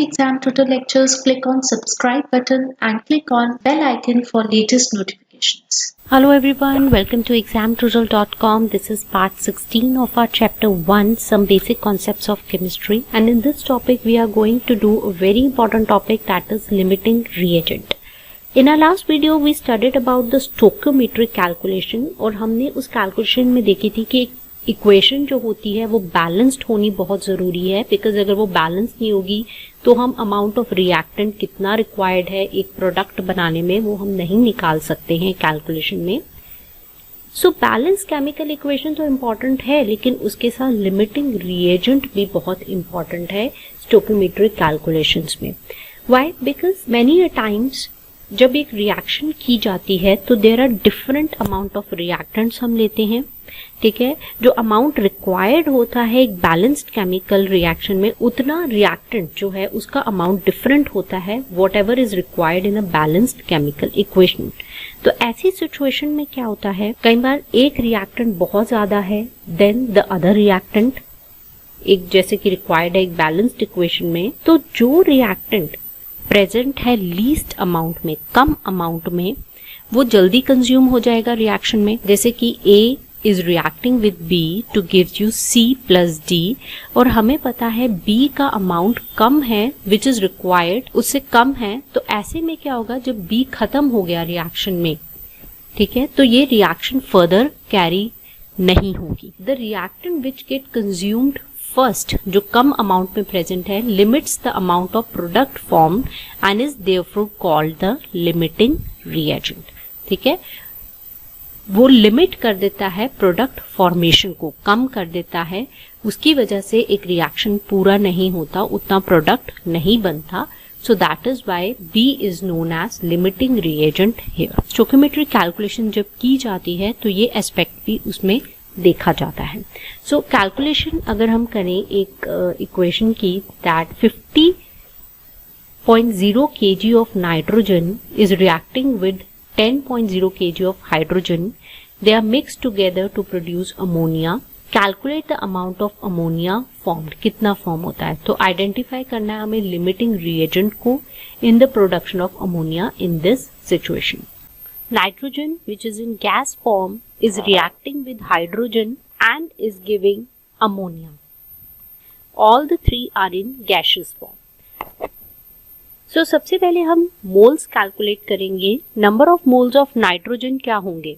Exam Tutor lectures, click on subscribe button and click on bell icon for latest notifications. Hello everyone, welcome to examtutorial.com. This is part 16 of our chapter 1, some basic concepts of chemistry, and in this topic we are going to do a very important topic, that is limiting reagent. In our last video we studied about the stoichiometric calculation और हमने उस calculation में देखी थी कि equation जो होती है वो बैलेंस्ड होनी बहुत ज़रूरी है, बिकॉज अगर वो बैलेंस नहीं होगी तो हम अमाउंट ऑफ रिएक्टेंट कितना रिक्वायर्ड है एक प्रोडक्ट बनाने में वो हम नहीं निकाल सकते हैं कैलकुलेशन में. सो बैलेंस केमिकल इक्वेशन तो इम्पॉर्टेंट है, लेकिन उसके साथ लिमिटिंग रिएजेंट भी बहुत इम्पॉर्टेंट है स्टोइकोमेट्रिक कैलकुलेशंस में. Why? Because many a times जब एक रिएक्शन की जाती है तो there are different amount of reactants हम लेते हैं. ठीक है, जो अमाउंट रिक्वायर्ड होता है एक बैलेंस्ड केमिकल रिएक्शन में, उतना रिएक्टेंट जो है उसका अमाउंट डिफरेंट होता है what ever is required in a balanced chemical equation. तो ऐसी सिचुएशन में क्या होता है, कई बार एक रिएक्टेंट बहुत ज्यादा है देन द अदर रिएक्टेंट, एक जैसे कि रिक्वायर्ड है एक बैलेंस्ड इक्वेशन में, तो जो रिएक्टेंट प्रेजेंट है लीस्ट अमाउंट में, कम अमाउंट में, वो जल्दी कंज्यूम हो जाएगा रिएक्शन में. जैसे कि A is reacting with B to give you C plus D, और हमें पता है B का अमाउंट कम है which is required, उससे कम है, तो ऐसे में क्या होगा जब B खत्म हो गया रिएक्शन में, ठीक है, तो ये रिएक्शन फर्दर कैरी नहीं होगी. The reactant which get consumed first, जो कम अमाउंट में प्रेजेंट है, limits the amount of product form and is therefore called the limiting reagent. ठीक है, वो लिमिट कर देता है प्रोडक्ट फॉर्मेशन को, कम कर देता है, उसकी वजह से एक रिएक्शन पूरा नहीं होता, उतना प्रोडक्ट नहीं बनता. So that is why B is known as limiting reagent here. Stoichiometric calculation जब की जाती है तो ये एस्पेक्ट भी उसमें देखा जाता है. सो कैलकुलेशन अगर हम करें एक इक्वेशन की, that 50.0 kg of nitrogen is reacting with 10.0 kg of hydrogen. They are mixed together to produce ammonia. Calculate the amount of ammonia formed. कितना फॉर्म होता है, तो आइडेंटिफाई करना है हमें लिमिटिंग रिएजेंट को in the production of ammonia in this situation. Nitrogen, which is in gas form, is reacting with hydrogen and is giving ammonia. All the three are in gaseous form. So सबसे पहले हम moles calculate करेंगे. Number of moles of nitrogen क्या होंगे,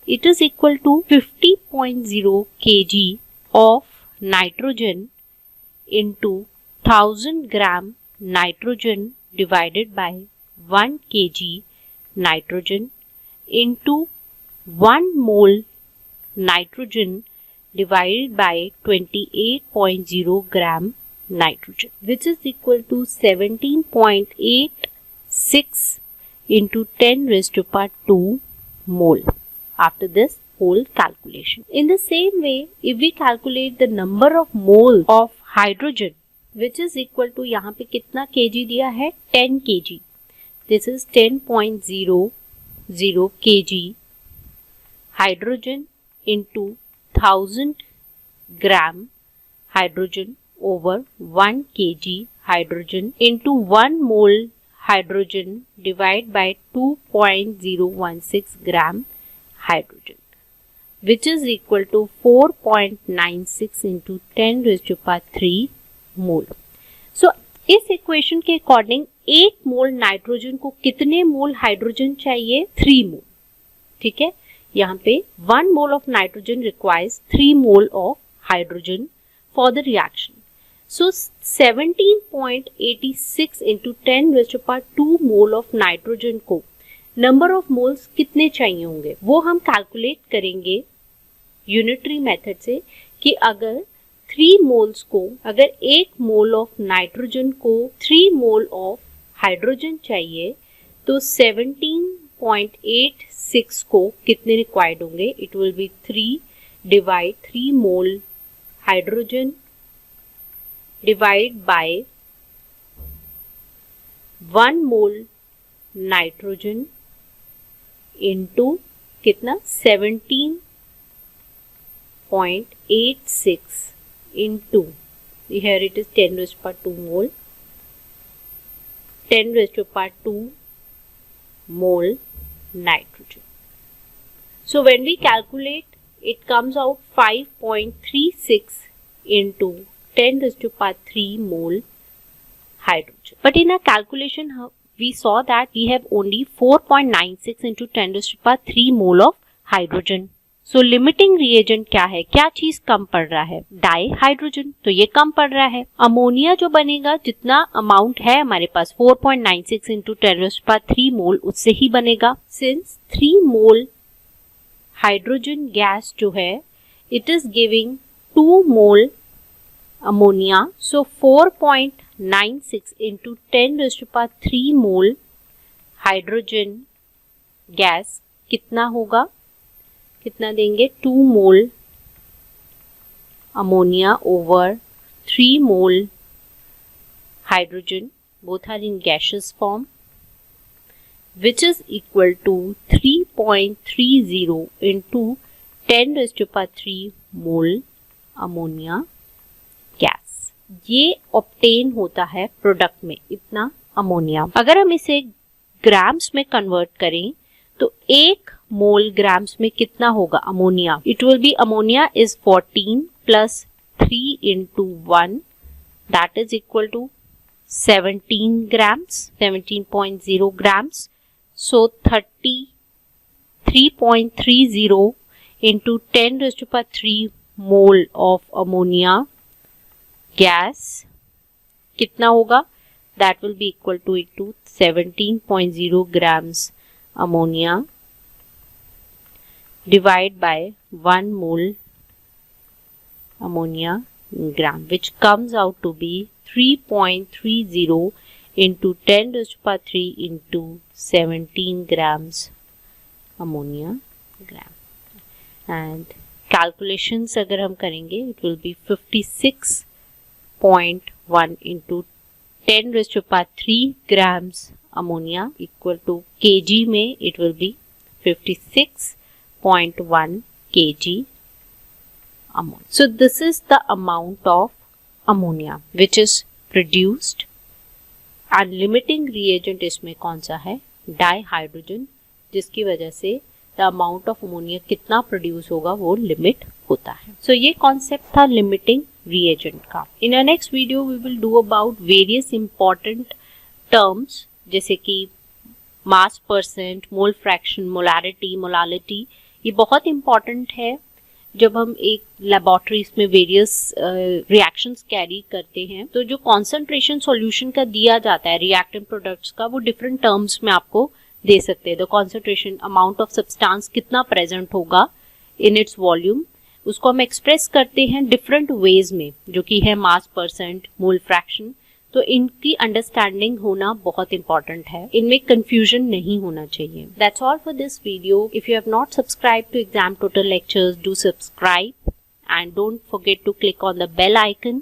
it is equal to 50.0 kg of nitrogen into 1000 gram nitrogen divided by 1 kg nitrogen into 1 mole nitrogen divided by 28.0 gram nitrogen, which is equal to 17.86 into 10 raised to power 2 mole after this whole calculation. In the same way, if we calculate the number of mole of hydrogen, which is equal to, यहाँ पे कितना kg दिया है, 10 kg. This is 10.00 kg hydrogen into 1000 gram hydrogen over 1 kg hydrogen into 1 mole hydrogen divided by 2.016 gram hydrogen, which is equal to 4.96 into 10 raised to power 3 mole. So इस equation के according 1 mole nitrogen को कितने मोल hydrogen चाहिए, 3 मोल. ठीक है, यहाँ पे 1 mole of nitrogen requires 3 mole of hydrogen for the reaction. So 17.86 into 10 raised to power 2 mole of nitrogen को number of moles कितने चाहिए होंगे, वो हम कैलकुलेट करेंगे यूनिटरी मेथड से, कि अगर 3 मोल्स को, अगर 1 मोल ऑफ नाइट्रोजन को 3 मोल ऑफ हाइड्रोजन चाहिए तो 17.86 को कितने रिक्वायर्ड होंगे, it will be 3 mole hydrogen divide by 1 mole nitrogen into कितना, 17.86 into, here it is 10 raised to power 2 mole 10 raised to power 2 mole nitrogen. So when we calculate, it comes out 5.36 into 10 raised to power 3 mole hydrogen. But in our calculation, we saw that we have only 4.96 into 10 raised to power 3 mole of hydrogen. So limiting reagent क्या है, क्या चीज कम पड़ रहा है, di hydrogen, तो ये कम पड़ रहा है. अमोनिया जो बनेगा, जितना अमाउंट है हमारे पास 4.96 into 10 raised to power 3 मोल, उससे ही बनेगा. सिंस 3 मोल हाइड्रोजन गैस जो है, it is giving 2 mole ammonia, so 4.96 into 10 raised to power 3 mole hydrogen gas कितना होगा, कितना देंगे, 2 mole ammonia over 3 mole hydrogen, both are in gaseous form, which is equal to 3.30 into 10 raised to power 3 mole ammonia gas. ये obtain होता है product में, इतना ammonia. अगर हम इसे ग्राम्स में कन्वर्ट करें तो 1 मोल ग्राम्स में कितना होगा ammonia. It will be, ammonia is 14 plus 3 into 1, that is equal to 17 grams, 17.0 grams. So 33.30 into 10 raised to power 3 mole of ammonia gas कितना होगा, that will be equal to 17.0 grams ammonia divided by 1 mole ammonia gram, which comes out to be 3.30 into 10 raised to power 3 into 17 grams ammonia gram. And calculations अगर हम करेंगे, it will be 56.1 into 10 raised to power 3 grams ammonia equal to kg में it will be 56.1 kg ammonia. So this is the amount of ammonia which is produced. And limiting reagent इसमें कौन सा है, di hydrogen, जिसकी वजह से the amount of ammonia कितना produce होगा वो लिमिट होता है. सो ये कॉन्सेप्ट था लिमिटिंग reagent का. In our next video we will do about various important terms जैसे कि mass percent, mole fraction, molarity, molality. ये बहुत important है जब हम एक लेबोरेटरीज में वेरियस रिएक्शंस कैरी करते हैं. तो जो कॉन्सेंट्रेशन सॉल्यूशन का दिया जाता है रिएक्टेंट प्रोडक्ट्स का, वो डिफरेंट टर्म्स में आपको दे सकते हैं. The concentration, amount of substance कितना प्रेजेंट होगा इन इट्स वॉल्यूम, उसको हम एक्सप्रेस करते हैं डिफरेंट वेज में, जो कि है मास परसेंट, मोल फ्रैक्शन. तो इनकी अंडरस्टैंडिंग होना बहुत इंपॉर्टेंट है, इनमें कंफ्यूजन नहीं होना चाहिए. That's all for this video. If you have not subscribe to Exam Total lectures, do subscribe and don't forget to click on the bell icon